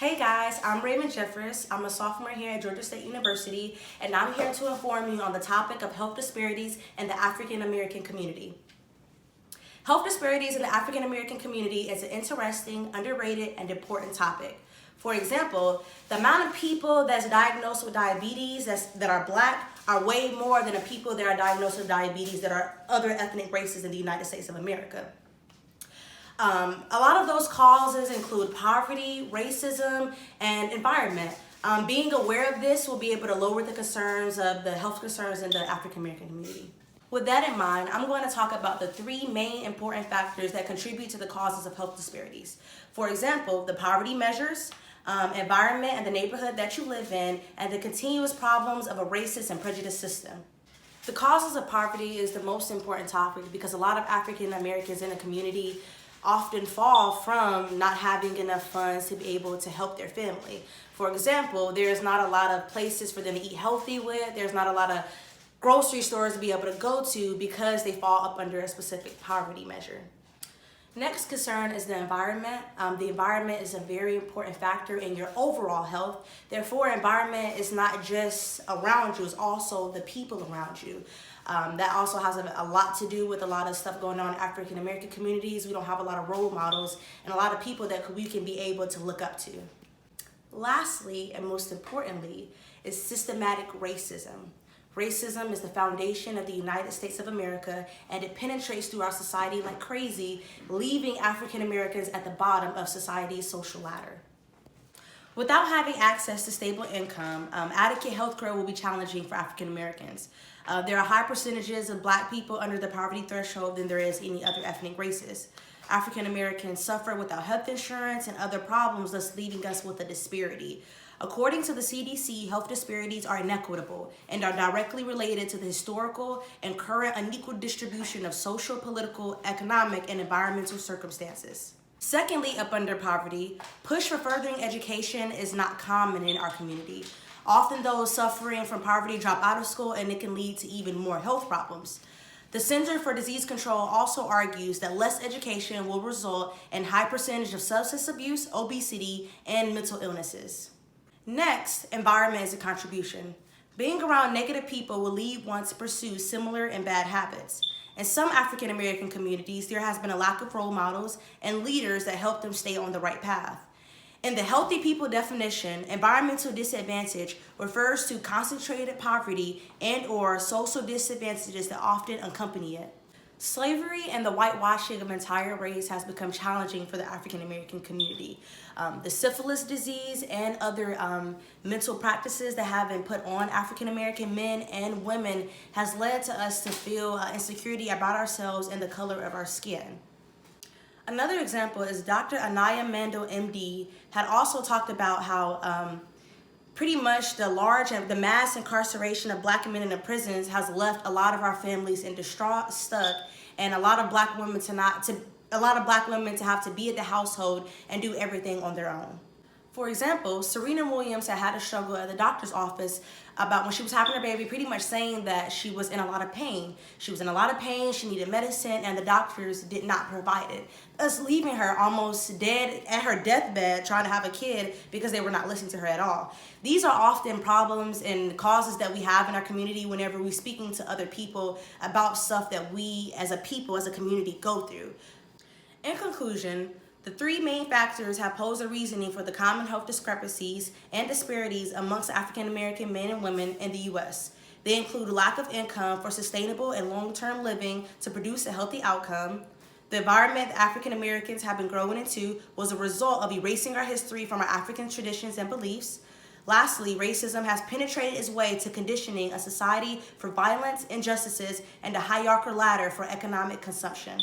Hey guys, I'm Raymond Jeffers. I'm a sophomore here at Georgia State University, and I'm here to inform you on the topic of health disparities in the African American community. Health disparities in the African American community is an interesting, underrated, and important topic. For example, the amount of people that's diagnosed with diabetes that are Black are way more than the people that are diagnosed with diabetes that are other ethnic races in the United States of America. A lot of those causes include poverty, racism, and environment. Being aware of this will be able to lower the concerns of the health concerns in the African American community. With that in mind, I'm going to talk about the three main important factors that contribute to the causes of health disparities. For example, the poverty measures, environment and the neighborhood that you live in, and the continuous problems of a racist and prejudiced system. The causes of poverty is the most important topic because a lot of African Americans in the community often fall from not having enough funds to be able to help their family. For example, there's not a lot of places for them to eat healthy with. There's not a lot of grocery stores to be able to go to because they fall up under a specific poverty measure. Next concern is the environment. The environment is a very important factor in your overall health. Therefore, environment is not just around you, it's also the people around you. That also has a lot to do with a lot of stuff going on in African American communities. We don't have a lot of role models and a lot of people that we can be able to look up to. Lastly, and most importantly, is systematic racism. Racism is the foundation of the United States of America, and it penetrates through our society like crazy, leaving African Americans at the bottom of society's social ladder. Without having access to stable income, adequate health care will be challenging for African Americans. There are high percentages of Black people under the poverty threshold than there is any other ethnic races. African Americans suffer without health insurance and other problems, thus leaving us with a disparity. According to the CDC, health disparities are inequitable and are directly related to the historical and current unequal distribution of social, political, economic, and environmental circumstances. Secondly, up under poverty, push for furthering education is not common in our community. Often those suffering from poverty drop out of school, and it can lead to even more health problems. The Center for Disease Control also argues that less education will result in high percentage of substance abuse, obesity, and mental illnesses. Next, environment is a contribution. Being around negative people will lead one to pursue similar and bad habits. In some African American communities, there has been a lack of role models and leaders that help them stay on the right path. In the healthy people definition, environmental disadvantage refers to concentrated poverty and/or social disadvantages that often accompany it. Slavery and the whitewashing of an entire race has become challenging for the African American community. The syphilis disease and other mental practices that have been put on African American men and women has led to us to feel insecurity about ourselves and the color of our skin. Another example is Dr. Anaya Mandel, MD, had also talked about how pretty much the mass incarceration of Black men in the prisons has left a lot of our families in distraught, stuck, and a lot of Black women to have to be at the household and do everything on their own. For example, Serena Williams had a struggle at the doctor's office about when she was having her baby, pretty much saying that she was in a lot of pain. She was in a lot of pain, she needed medicine, and the doctors did not provide it, thus leaving her almost dead at her deathbed trying to have a kid because they were not listening to her at all. These are often problems and causes that we have in our community whenever we're speaking to other people about stuff that we as a people, as a community, go through. In conclusion, the three main factors have posed a reasoning for the common health discrepancies and disparities amongst African American men and women in the U.S. They include lack of income for sustainable and long-term living to produce a healthy outcome. The environment that African Americans have been growing into was a result of erasing our history from our African traditions and beliefs. Lastly, racism has penetrated its way to conditioning a society for violence, injustices, and a hierarchical ladder for economic consumption.